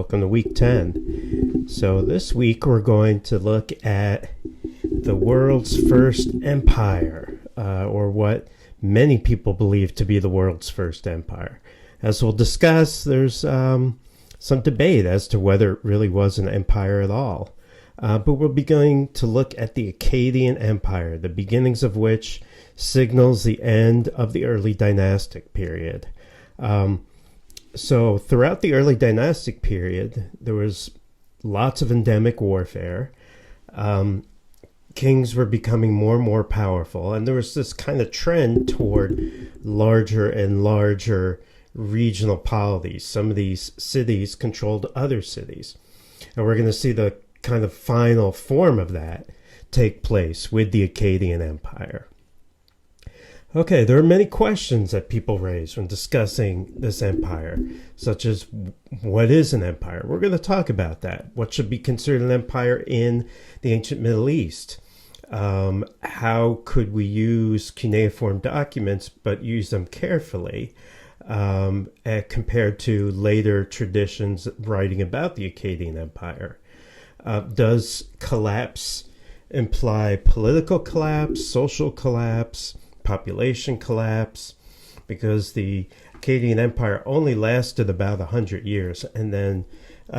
Welcome to week 10. So this week we're going to look at the world's first empire, or what many people believe to be the world's first empire. As we'll discuss, there's some debate as to whether it really was an empire at all. But we'll be going to look at the Akkadian Empire, the beginnings of which signals the end of the early dynastic period. So throughout the early dynastic period, there was lots of endemic warfare. Kings were becoming more and more powerful, and there was this kind of trend toward larger and larger regional polities. Some of these cities controlled other cities. And we're going to see the kind of final form of that take place with the Akkadian Empire. Okay, there are many questions that people raise when discussing this empire, such as what is an empire? We're going to talk about that. What should be considered an empire in the ancient Middle East? How could we use cuneiform documents but use them carefully compared to later traditions writing about the Akkadian Empire? Does collapse imply political collapse, social collapse, population collapse? Because the Akkadian Empire only lasted about 100 years and then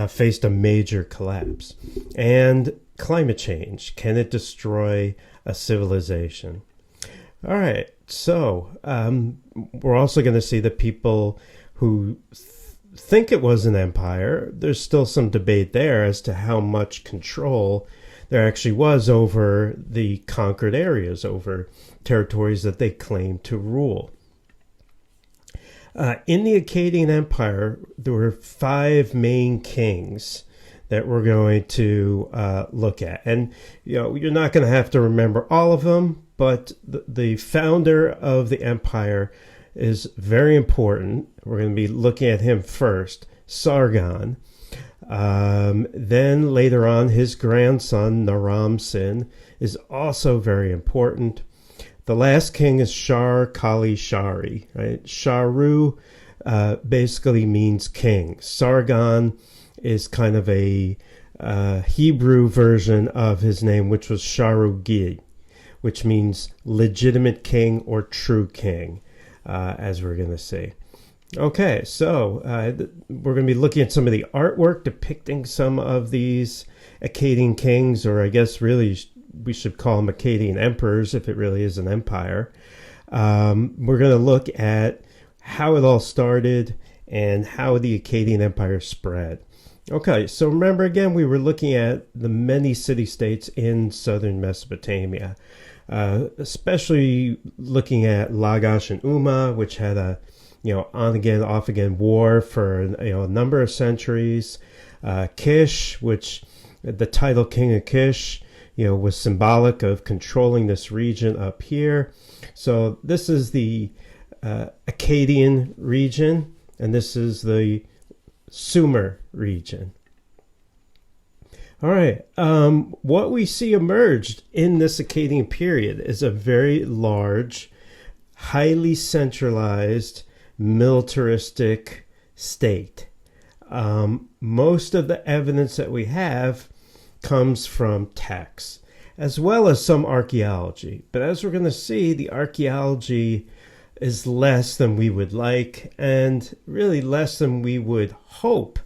faced a major collapse. And climate change, can it destroy a civilization? All right, so we're also going to see that people who think it was an empire, there's still some debate there as to how much control there actually was over the conquered areas, over territories that they claimed to rule. In the Akkadian Empire, there were 5 main kings that we're going to look at. And you're not going to have to remember all of them, but the founder of the empire is very important. We're going to be looking at him first, Sargon. Then later on, his grandson, Naram-Sin, is also very important. The last king is Shar-Kali-Shari. Right? Sharu basically means king. Sargon is kind of a Hebrew version of his name, which was Sharugi, which means legitimate king or true king, as we're going to see. Okay, so we're going to be looking at some of the artwork depicting some of these Akkadian kings, or I guess really we should call them Akkadian emperors if it really is an empire. We're going to look at how it all started and how the Akkadian Empire spread. Okay, so remember again, we were looking at the many city-states in southern Mesopotamia, especially looking at Lagash and Umma, which had a on-again, off-again war for a number of centuries. Kish, which the title King of Kish, was symbolic of controlling this region up here. So this is the Akkadian region, and this is the Sumer region. All right, what we see emerged in this Akkadian period is a very large, highly centralized, militaristic state. Most of the evidence that we have comes from texts, as well as some archaeology. But as we're going to see, the archaeology is less than we would like, and really less than we would hope,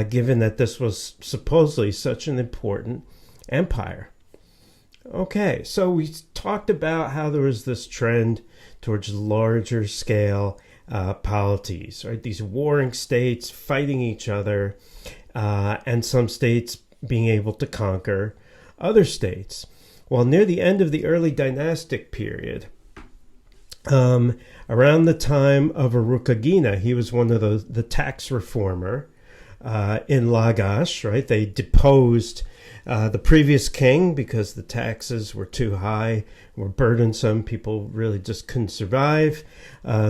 given that this was supposedly such an important empire. Okay, so we talked about how there was this trend towards larger scale polities, right? These warring states fighting each other, and some states being able to conquer other states. Well, near the end of the early dynastic period, around the time of Urukagina, he was one of the tax reformer in Lagash, right? They deposed the previous king because the taxes were too high, were burdensome. People really just couldn't survive.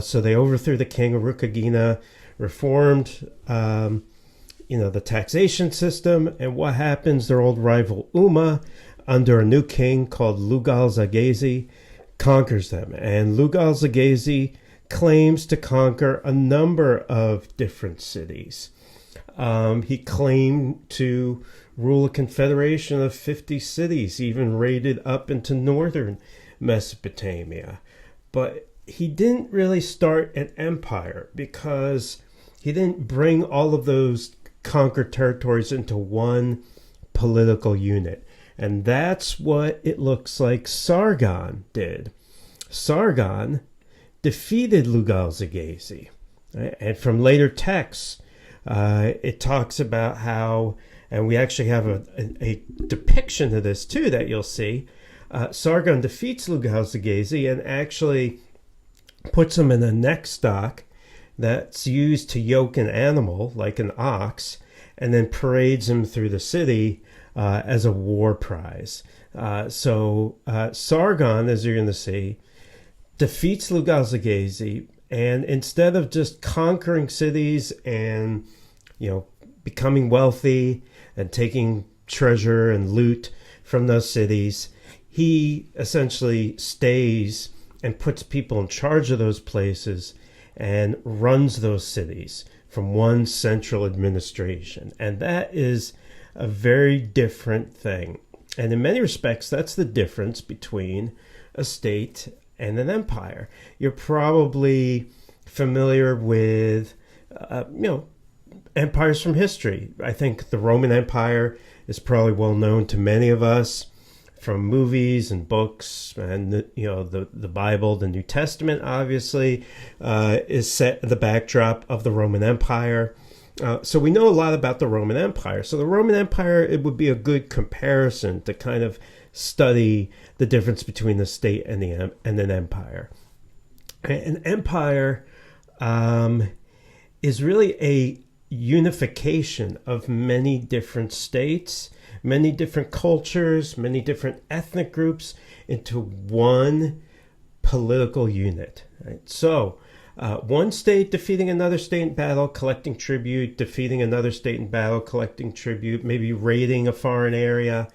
So they overthrew the king. Urukagina reformed, the taxation system. And what happens? Their old rival Umma, under a new king called Lugal-Zaghazi, conquers them. And Lugal-Zaghazi claims to conquer a number of different cities. He claimed to rule a confederation of 50 cities, even raided up into northern Mesopotamia. But he didn't really start an empire because he didn't bring all of those conquered territories into one political unit. And that's what it looks like Sargon did. Sargon defeated Lugalzagesi. Right? And from later texts, it talks about how, and we actually have a depiction of this too that you'll see, Sargon defeats Lugalzagesi and actually puts him in a neck stock that's used to yoke an animal, like an ox, and then parades him through the city as a war prize. So Sargon, as you're going to see, defeats Lugalzagesi, and instead of just conquering cities and, becoming wealthy and taking treasure and loot from those cities, he essentially stays and puts people in charge of those places and runs those cities from one central administration. And that is a very different thing. And in many respects, that's the difference between a state and an empire. You're probably familiar with, empires from history. I think the Roman Empire is probably well known to many of us from movies and books, and the Bible. The New Testament obviously is set in the backdrop of the Roman Empire. So we know a lot about the Roman Empire. So the Roman Empire, it would be a good comparison to kind of study the difference between the state and an empire. An empire is really a unification of many different states, many different cultures, many different ethnic groups into one political unit. Right? So one state defeating another state in battle, collecting tribute, defeating another state in battle, collecting tribute, maybe raiding a foreign area.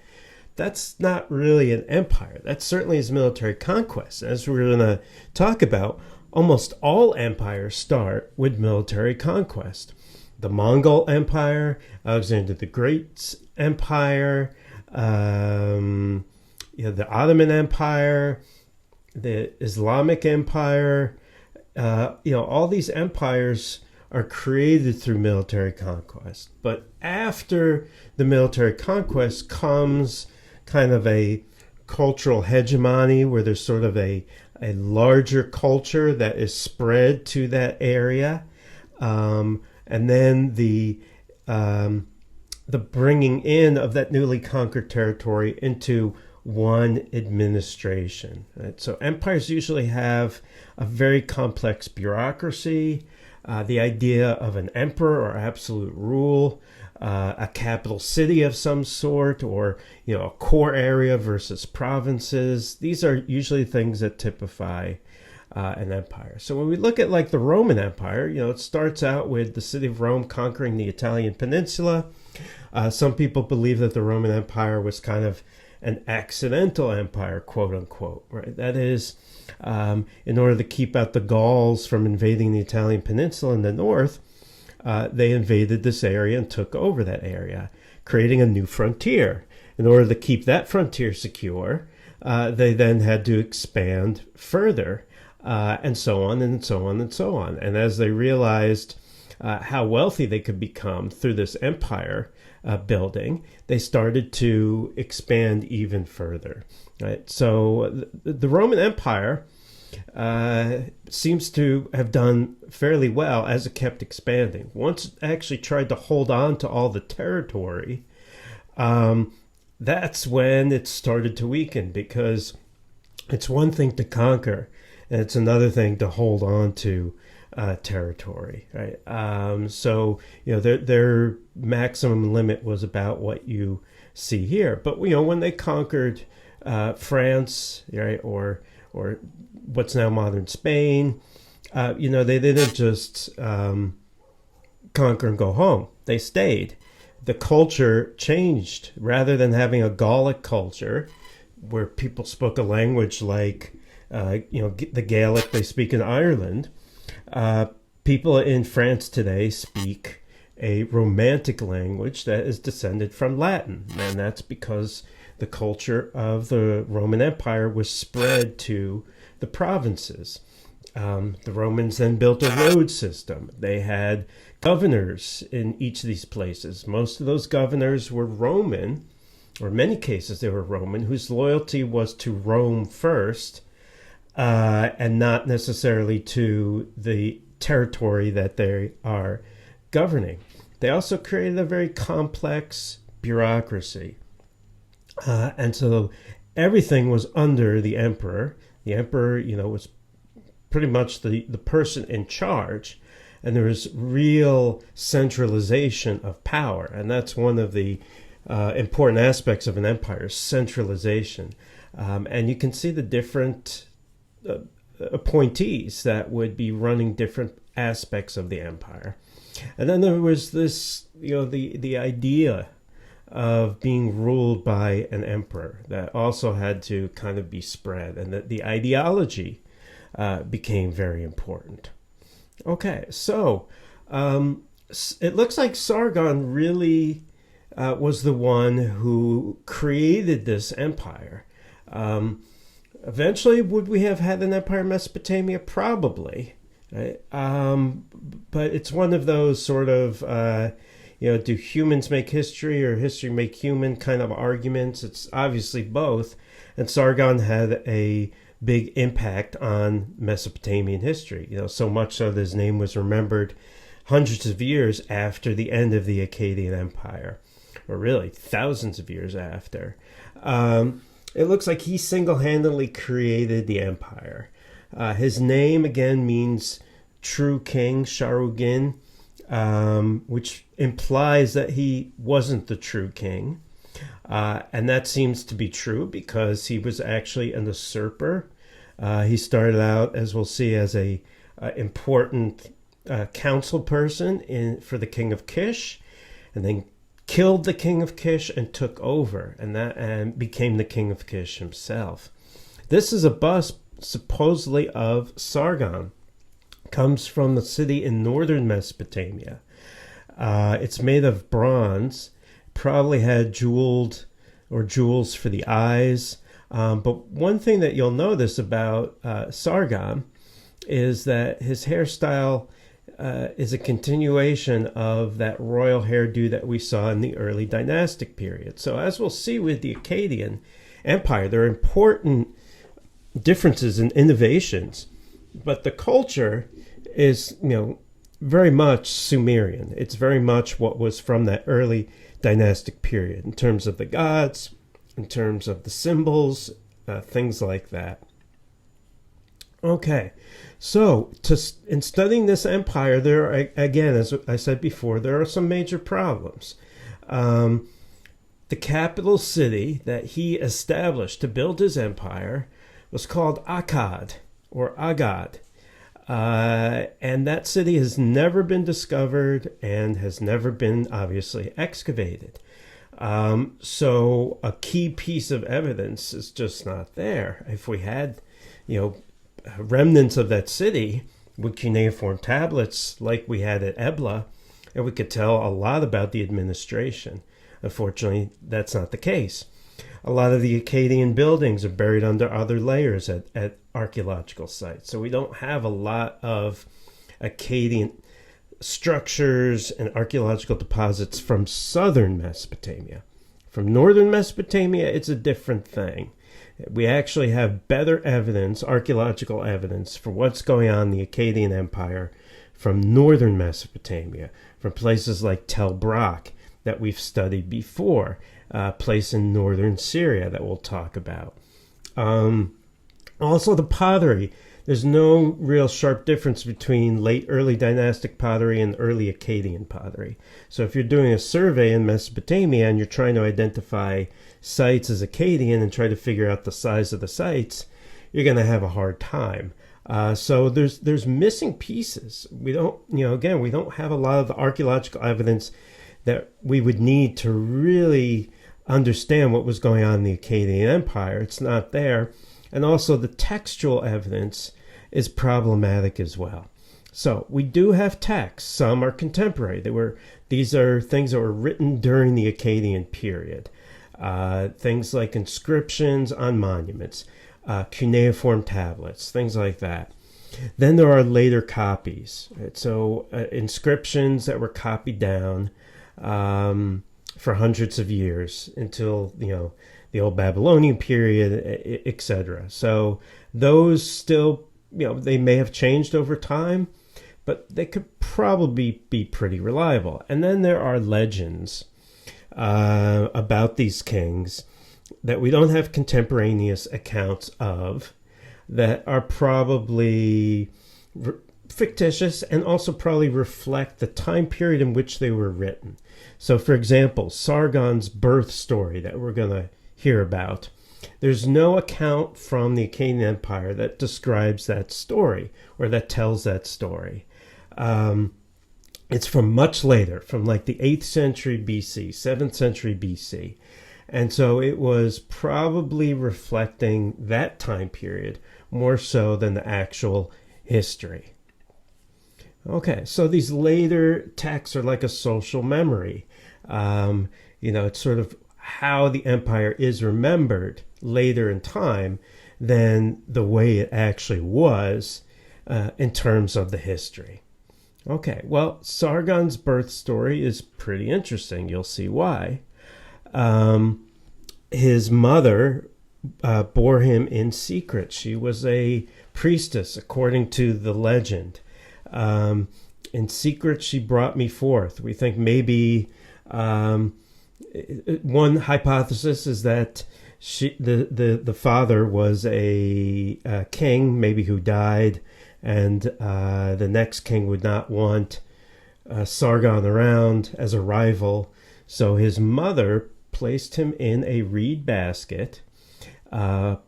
That's not really an empire. That certainly is military conquest. As we're going to talk about, almost all empires start with military conquest. The Mongol Empire, Alexander the Great's empire, the Ottoman Empire, the Islamic Empire, all these empires are created through military conquest. But after the military conquest comes kind of a cultural hegemony where there's sort of a larger culture that is spread to that area. And then the bringing in of that newly conquered territory into one administration. Right? So empires usually have a very complex bureaucracy, the idea of an emperor or absolute rule, a capital city of some sort, or a core area versus provinces. These are usually things that typify an empire. So when we look at like the Roman Empire, it starts out with the city of Rome conquering the Italian peninsula. Some people believe that the Roman Empire was kind of an accidental empire, quote unquote, right? That is, in order to keep out the Gauls from invading the Italian peninsula in the north, they invaded this area and took over that area, creating a new frontier. In order to keep that frontier secure, they then had to expand further. And so on and so on and so on. And as they realized how wealthy they could become through this empire building, they started to expand even further. Right? So the Roman Empire seems to have done fairly well as it kept expanding. Once it actually tried to hold on to all the territory, that's when it started to weaken, because it's one thing to conquer, and it's another thing to hold on to territory, right? So their maximum limit was about what you see here. But when they conquered France, right, or what's now modern Spain, they didn't just conquer and go home. They stayed. The culture changed. Rather than having a Gallic culture where people spoke a language like the Gaelic they speak in Ireland, people in France today speak a Romantic language that is descended from Latin. And that's because the culture of the Roman Empire was spread to the provinces. The Romans then built a road system. They had governors in each of these places. Most of those governors were Roman, or in many cases they were Roman, whose loyalty was to Rome first, and not necessarily to the territory that they are governing. They also created a very complex bureaucracy. And so everything was under the emperor. The emperor, was pretty much the person in charge. And there was real centralization of power. And that's one of the important aspects of an empire, centralization. And you can see the different appointees that would be running different aspects of the empire. And then there was this, the idea of being ruled by an emperor that also had to kind of be spread, and that the ideology became very important. Okay, so it looks like Sargon really was the one who created this empire. Eventually, would we have had an empire in Mesopotamia? Probably. Right? But it's one of those sort of, do humans make history or history make human kind of arguments? It's obviously both. And Sargon had a big impact on Mesopotamian history, so much so that his name was remembered hundreds of years after the end of the Akkadian Empire, or really thousands of years after. It looks like he single-handedly created the empire. His name, again, means true king, Sharugin, which implies that he wasn't the true king. And that seems to be true because he was actually an usurper. He started out, as we'll see, as a important council person for the king of Kish, and then killed the king of Kish and took over, and became the king of Kish himself. This is a bust supposedly of Sargon. Comes from the city in northern Mesopotamia. It's made of bronze, probably had jewels for the eyes. But one thing that you'll notice about Sargon is that his hairstyle is a continuation of that royal hairdo that we saw in the early dynastic period. So as we'll see with the Akkadian Empire, there are important differences and innovations, but the culture is, very much Sumerian. It's very much what was from that early dynastic period in terms of the gods, in terms of the symbols, things like that. Okay, so in studying this empire, there are, again, as I said before, there are some major problems. The capital city that he established to build his empire was called Akkad, or Agad. And that city has never been discovered and has never been, obviously, excavated. So a key piece of evidence is just not there. If we had, remnants of that city with cuneiform tablets like we had at Ebla, and we could tell a lot about the administration. Unfortunately, that's not the case. A lot of the Akkadian buildings are buried under other layers at archaeological sites. So we don't have a lot of Akkadian structures and archaeological deposits from southern Mesopotamia. From northern Mesopotamia, it's a different thing. We actually have better evidence, archaeological evidence, for what's going on in the Akkadian Empire from northern Mesopotamia, from places like Tel Brak that we've studied before, a place in northern Syria that we'll talk about. Also the pottery. There's no real sharp difference between late early dynastic pottery and early Akkadian pottery. So if you're doing a survey in Mesopotamia and you're trying to identify sites as Akkadian and try to figure out the size of the sites, you're going to have a hard time. So there's missing pieces. We don't, we don't have a lot of the archaeological evidence that we would need to really understand what was going on in the Akkadian Empire. It's not there. And also the textual evidence is problematic as well. So we do have texts. Some are contemporary. They were These are things that were written during the Akkadian period. Things like inscriptions on monuments, cuneiform tablets, things like that. Then there are later copies. Right? So inscriptions that were copied down for hundreds of years until, the old Babylonian period, etc. So those still, they may have changed over time, but they could probably be pretty reliable. And then there are legends about these kings that we don't have contemporaneous accounts of, that are probably fictitious and also probably reflect the time period in which they were written. So, for example, Sargon's birth story that we're going to hear about, there's no account from the Akkadian Empire that describes that story or that tells that story. It's from much later, from like the 8th century BC, 7th century BC. And so it was probably reflecting that time period more so than the actual history. Okay, so these later texts are like a social memory. It's sort of how the empire is remembered later in time than the way it actually was in terms of the history. Okay, well, Sargon's birth story is pretty interesting. You'll see why. His mother bore him in secret. She was a priestess, according to the legend. In secret, she brought me forth. We think maybe one hypothesis is that the father was a king, maybe who died, and the next king would not want Sargon around as a rival. So his mother placed him in a reed basket,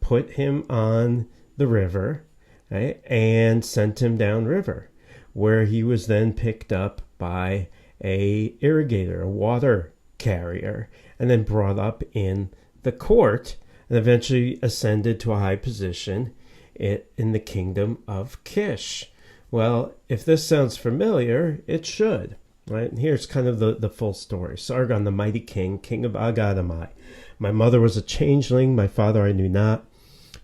put him on the river, right, and sent him downriver, where he was then picked up by a irrigator, a water carrier, and then brought up in the court, and eventually ascended to a high position in the kingdom of Kish. Well, if this sounds familiar, it should. Right? And here's kind of the full story. Sargon, the mighty king, king of Agad am I. My mother was a changeling, my father I knew not.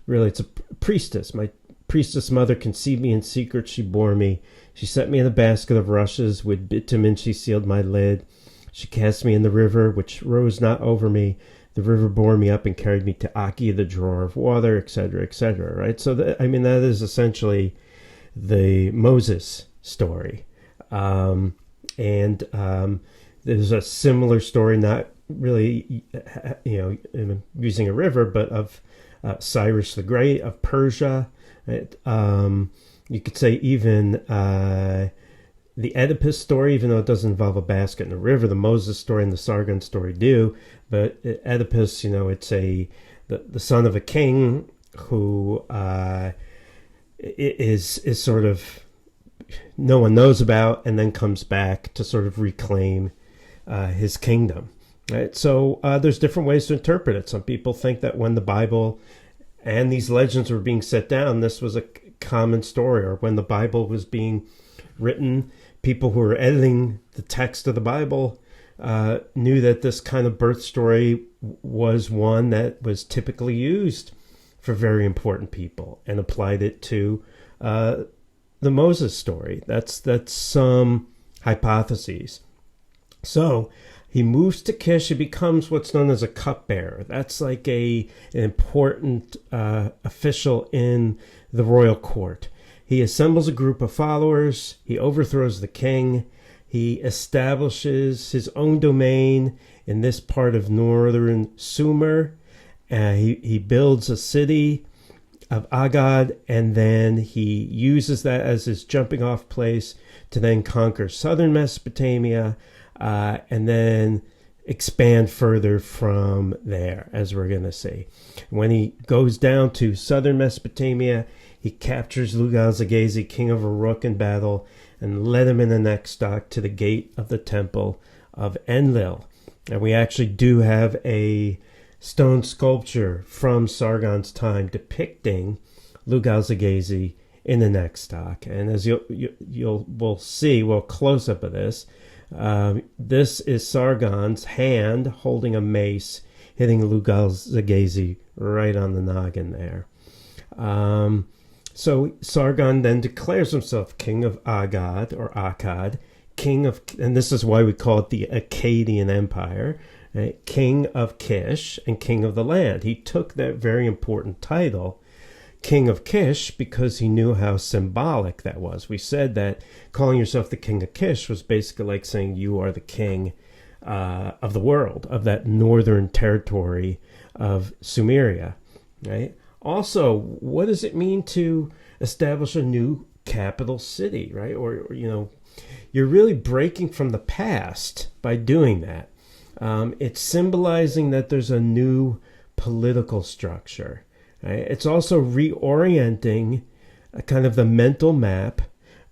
Really, it's a priestess. My priestess mother conceived me in secret, she bore me. She set me in a basket of rushes, with bitumen she sealed my lid. She cast me in the river, which rose not over me. The river bore me up and carried me to Aki, the drawer of water, etc., etc., right? So, that is essentially the Moses story. And there's a similar story, not really, using a river, but of Cyrus the Great of Persia. Right? You could say even the Oedipus story, even though it doesn't involve a basket in a river, the Moses story and the Sargon story do. But Oedipus, it's the son of a king who is sort of no one knows about, and then comes back to sort of reclaim his kingdom. Right? So there's different ways to interpret it. Some people think that when the Bible and these legends were being set down, this was a common story, or when the Bible was being written, people who were editing the text of the Bible knew that this kind of birth story was one that was typically used for very important people, and applied it to the Moses story. That's some hypotheses. So he moves to Kish. He becomes what's known as a cupbearer. That's like an important official in the royal court. He assembles a group of followers. He overthrows the king. He establishes his own domain in this part of northern Sumer. He builds a city of Agad, and then he uses that as his jumping off place to then conquer southern Mesopotamia, and then expand further from there, as we're going to see. When he goes down to southern Mesopotamia, he captures Lugal-Zaghazi, king of Uruk, in battle, and led him in the next stock to the gate of the temple of Enlil. And we actually do have a stone sculpture from Sargon's time depicting Lugal-Zaghazi in the next stock. And as we'll see, close up of this, This is Sargon's hand holding a mace, hitting Lugal-Zaghazi right on the noggin there. So Sargon then declares himself king of Agad, or Akkad, king of, and this is why we call it the Akkadian Empire, right? King of Kish and king of the land. He took that very important title, king of Kish, because he knew how symbolic that was. We said that calling yourself the king of Kish was basically like saying you are the king of the world, of that northern territory of Sumeria, right? Also, what does it mean to establish a new capital city, right? Or you're really breaking from the past by doing that. It's symbolizing that there's a new political structure, right? It's also reorienting kind of the mental map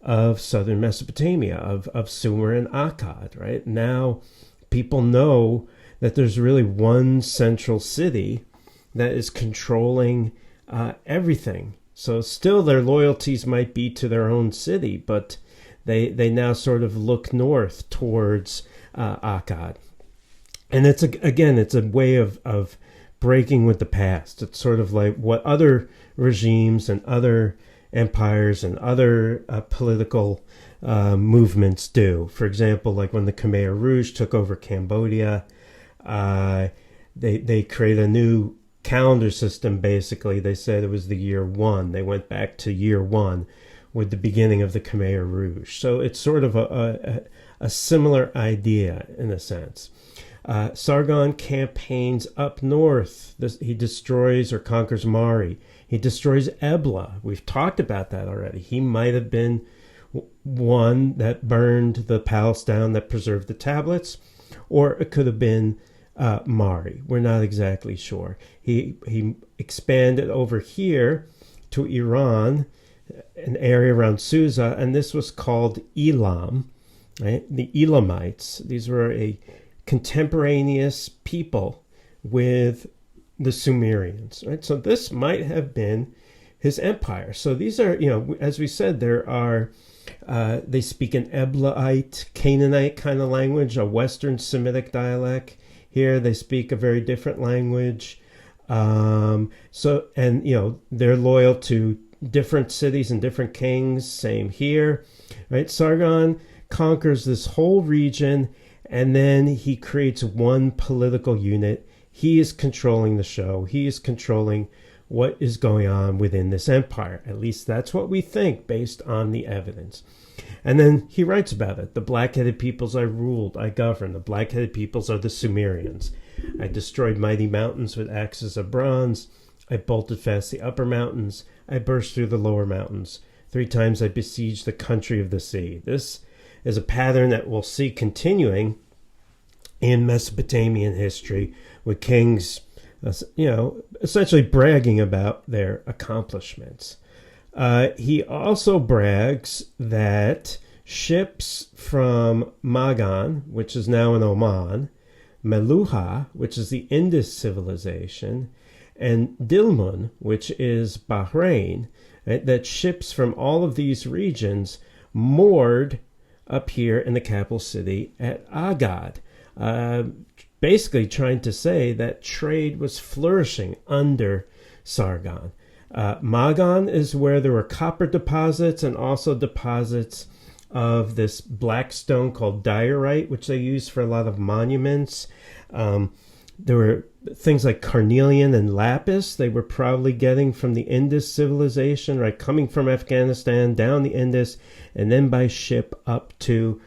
of southern Mesopotamia, of Sumer and Akkad, right? Now people know that there's really one central city that is controlling everything. So still their loyalties might be to their own city, but they now sort of look north towards Akkad. And it's a way of breaking with the past. It's sort of like what other regimes and other empires and other political movements do. For example, like when the Khmer Rouge took over Cambodia, they created a new calendar system. Basically, they said it was the year one. They went back to year one with the beginning of the Khmer Rouge. So it's sort of a similar idea in a sense. Sargon campaigns up north. He destroys or conquers Mari. He destroys Ebla. We've talked about that already. He might have been one that burned the palace down that preserved the tablets, or it could have been Mari. We're not exactly sure. He expanded over here to Iran, an area around Susa, and this was called Elam, right? The Elamites. These were a contemporaneous people with the Sumerians, right? So this might have been his empire. So these are, as we said, there are, they speak an Eblaite, Canaanite kind of language, a Western Semitic dialect. Here they speak a very different language. They're loyal to different cities and different kings. Same here, right? Sargon conquers this whole region, and then he creates one political unit. He is controlling the show. He is controlling what is going on within this empire. At least that's what we think based on the evidence. And then he writes about it. The black-headed peoples I ruled, I governed. The black-headed peoples are the Sumerians. I destroyed mighty mountains with axes of bronze. I bolted fast the upper mountains. I burst through the lower mountains. 3 times I besieged the country of the sea. This is a pattern that we'll see continuing in Mesopotamian history, with kings, essentially bragging about their accomplishments. He also brags that ships from Magan, which is now in Oman, Meluha, which is the Indus civilization, and Dilmun, which is Bahrain, right, that ships from all of these regions moored up here in the capital city at Agad, basically trying to say that trade was flourishing under Sargon. Magan is where there were copper deposits and also deposits of this black stone called diorite, which they used for a lot of monuments. There were things like carnelian and lapis they were probably getting from the Indus civilization, right, coming from Afghanistan down the Indus and then by ship up to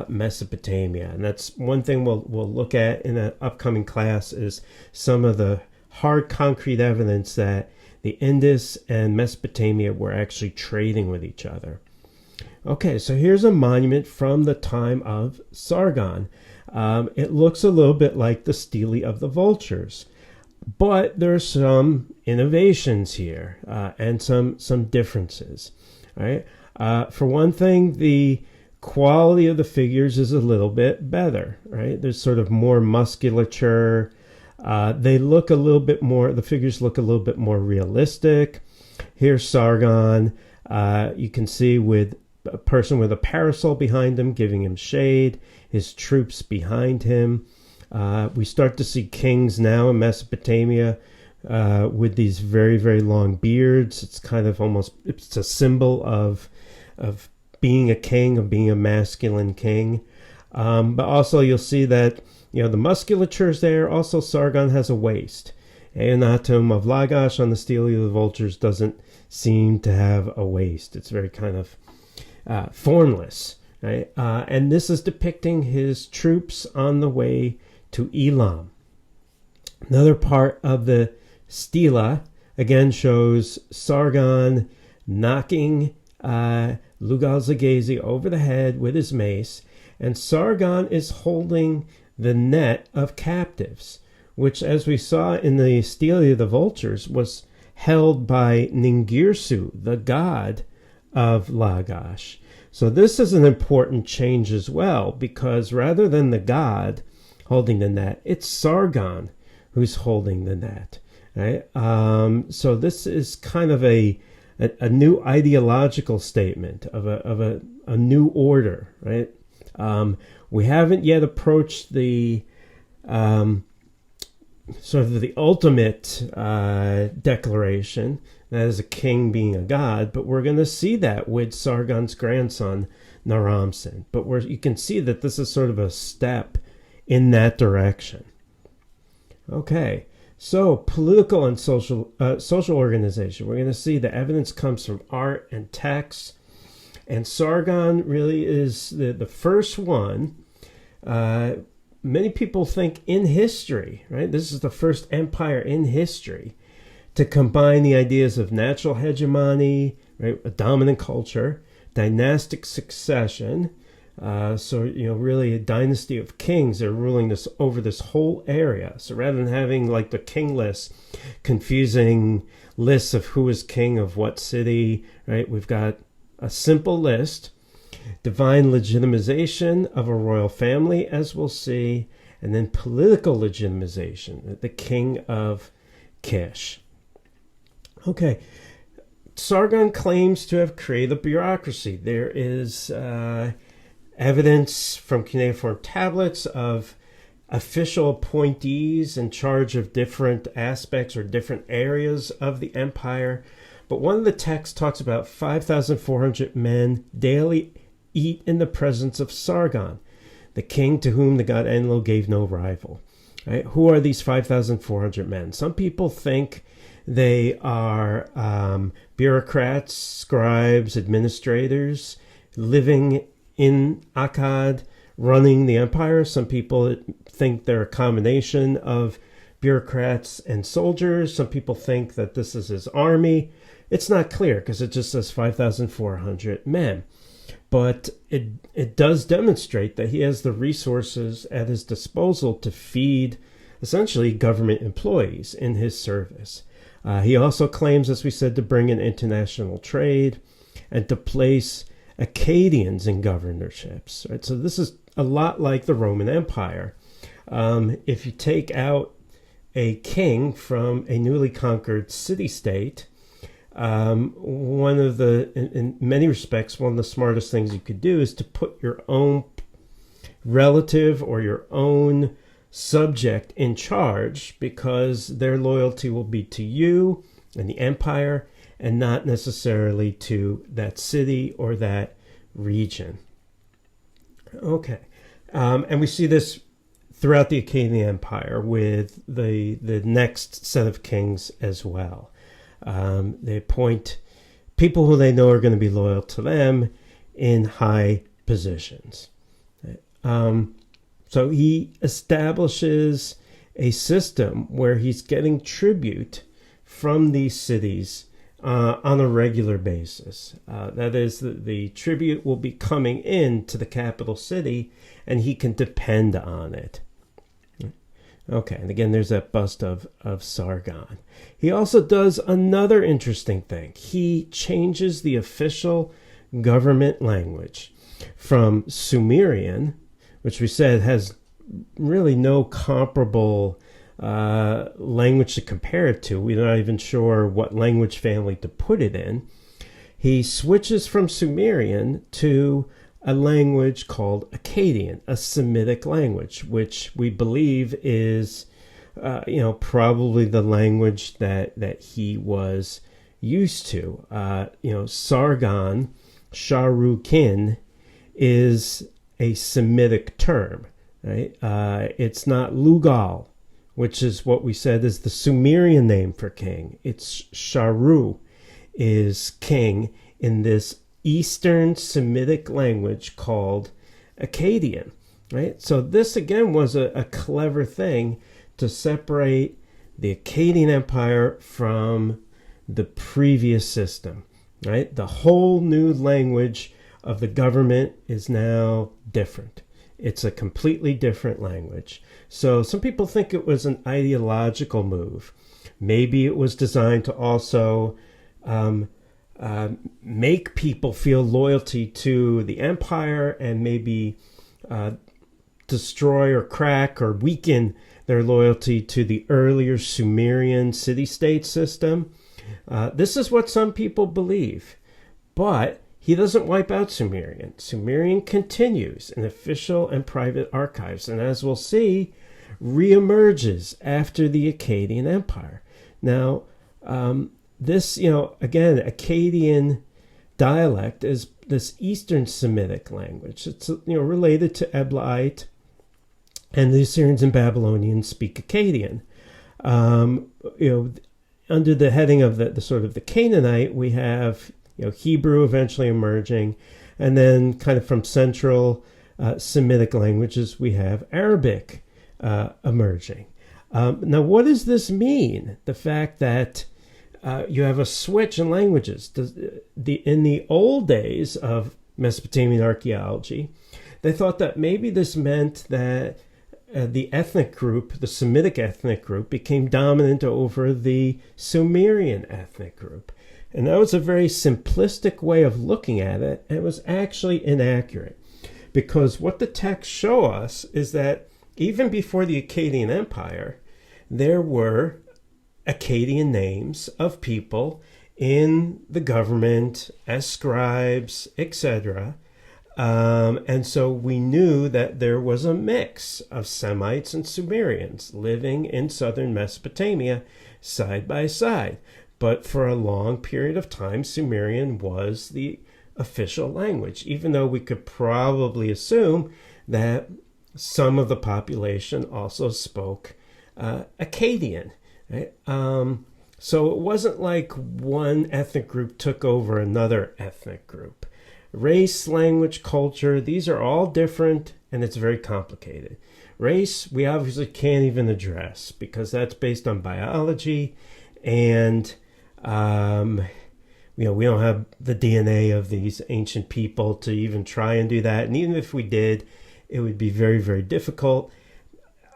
Mesopotamia. And that's one thing we'll look at in an upcoming class, is some of the hard concrete evidence that the Indus and Mesopotamia were actually trading with each other. Okay, so here's a monument from the time of Sargon. It looks a little bit like the Stele of the Vultures, but there's some innovations here and some differences. Right? For one thing, the quality of the figures is a little bit better. Right? There's sort of more musculature. They look a little bit more. The figures look a little bit more realistic. Here's Sargon. You can see with a person with a parasol behind him, giving him shade, his troops behind him. We start to see kings now in Mesopotamia with these very, very long beards. It's kind of almost, it's a symbol of being a king, of being a masculine king. But also you'll see that, the musculature is there. Also, Sargon has a waist. Eonatum of Lagash on the Stele of the Vultures doesn't seem to have a waist. It's very kind of formless, right? And this is depicting his troops on the way to Elam. Another part of the stela again shows Sargon knocking Lugal-Zaghazi over the head with his mace, and Sargon is holding the net of captives, which, as we saw in the Stele of the Vultures, was held by Ningirsu, the god of Lagash. So this is an important change as well, because rather than the god holding the net, it's Sargon who's holding the net. Right? So this is kind of a new ideological statement of a new order. Right? We haven't yet approached the sort of the ultimate declaration, that is a king being a god, but we're going to see that with Sargon's grandson, Naram-Sin. But you can see that this is sort of a step in that direction. Okay, so political and social organization. We're going to see the evidence comes from art and texts, and Sargon really is the first one. Many people think in history, right? This is the first empire in history to combine the ideas of natural hegemony, right, a dominant culture, dynastic succession. Really a dynasty of kings are ruling over this whole area. So rather than having like the king list, confusing lists of who is king of what city, right? We've got a simple list. Divine legitimization of a royal family, as we'll see, and then political legitimization, the king of Kish. Okay, Sargon claims to have created a bureaucracy. There is evidence from cuneiform tablets of official appointees in charge of different aspects or different areas of the empire. But one of the texts talks about 5,400 men daily eat in the presence of Sargon, the king to whom the god Enlil gave no rival. Right? Who are these 5,400 men? Some people think they are bureaucrats, scribes, administrators living in Akkad, running the empire. Some people think they're a combination of bureaucrats and soldiers. Some people think that this is his army. It's not clear because it just says 5,400 men. But it does demonstrate that he has the resources at his disposal to feed essentially government employees in his service. He also claims, as we said, to bring in international trade and to place Akkadians in governorships. Right? So this is a lot like the Roman Empire. If you take out a king from a newly conquered city-state, in many respects, one of the smartest things you could do is to put your own relative or your own subject in charge, because their loyalty will be to you and the empire and not necessarily to that city or that region. Okay. And we see this throughout the Akkadian Empire with the next set of kings as well. They appoint people who they know are going to be loyal to them in high positions. So he establishes a system where he's getting tribute from these cities on a regular basis. That is, the tribute will be coming in to the capital city, and he can depend on it. Okay, and again, there's that bust of Sargon. He also does another interesting thing. He changes the official government language from Sumerian, which we said has really no comparable language to compare it to. We're not even sure what language family to put it in. he switches from Sumerian to a language called Akkadian, a Semitic language, which we believe is, probably the language that he was used to. Sargon Sharukin is a Semitic term, right? It's not Lugal, which is what we said is the Sumerian name for king. It's Sharu is king in this Eastern Semitic language called Akkadian, right? So this again was a clever thing to separate the Akkadian Empire from the previous system, right? The whole new language of the government is now different. It's a completely different language. So some people think it was an ideological move. Maybe it was designed to also make people feel loyalty to the empire and maybe destroy or crack or weaken their loyalty to the earlier Sumerian city-state system. This is what some people believe. But he doesn't wipe out Sumerian. Sumerian continues in official and private archives, and as we'll see, reemerges after the Akkadian Empire. Now, this, again, Akkadian dialect is this Eastern Semitic language. It's, related to Eblaite, and the Assyrians and Babylonians speak Akkadian. Under the heading of the sort of the Canaanite, we have Hebrew eventually emerging, and then kind of from central Semitic languages, we have Arabic emerging. Now, what does this mean? The fact that you have a switch in languages. In the old days of Mesopotamian archaeology, they thought that maybe this meant that the ethnic group, the Semitic ethnic group, became dominant over the Sumerian ethnic group. And that was a very simplistic way of looking at it. And it was actually inaccurate, because what the texts show us is that even before the Akkadian Empire, there were Akkadian names of people in the government as scribes, etc. And so we knew that there was a mix of Semites and Sumerians living in southern Mesopotamia side by side. But for a long period of time, Sumerian was the official language, even though we could probably assume that some of the population also spoke Akkadian. Right? So it wasn't like one ethnic group took over another ethnic group. Race, language, culture, these are all different, and it's very complicated. Race, we obviously can't even address, because that's based on biology, and we don't have the DNA of these ancient people to even try and do that. And even if we did, it would be very, very difficult.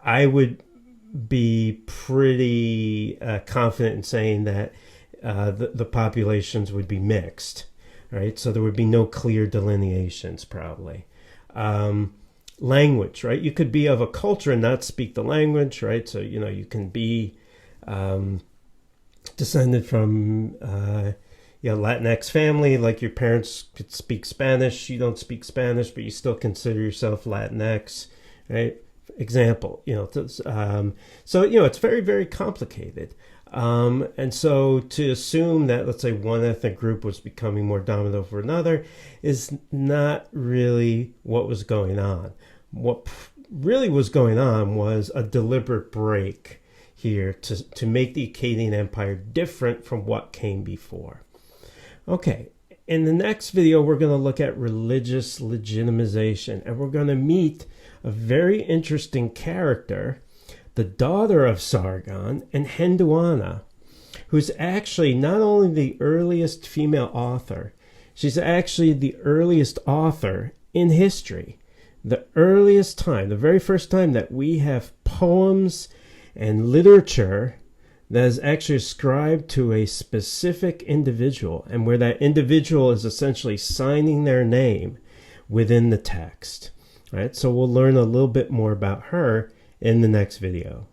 I would be pretty confident in saying that the populations would be mixed, right? So there would be no clear delineations, probably. Language, right? You could be of a culture and not speak the language, right? So, you can be descended from Latinx family, like your parents could speak Spanish. You don't speak Spanish, but you still consider yourself Latinx, right? Example, so it's very, very complicated. And so to assume that, let's say, one ethnic group was becoming more dominant over another is not really what was going on. What really was going on was a deliberate break here to make the Akkadian Empire different from what came before. Okay, in the next video, we're going to look at religious legitimization, and we're going to meet a very interesting character, the daughter of Sargon, and Henduana, who's actually not only the earliest female author, she's actually the earliest author in history. The earliest time, the very first time that we have poems and literature that is actually ascribed to a specific individual, and where that individual is essentially signing their name within the text. Right? So we'll learn a little bit more about her in the next video.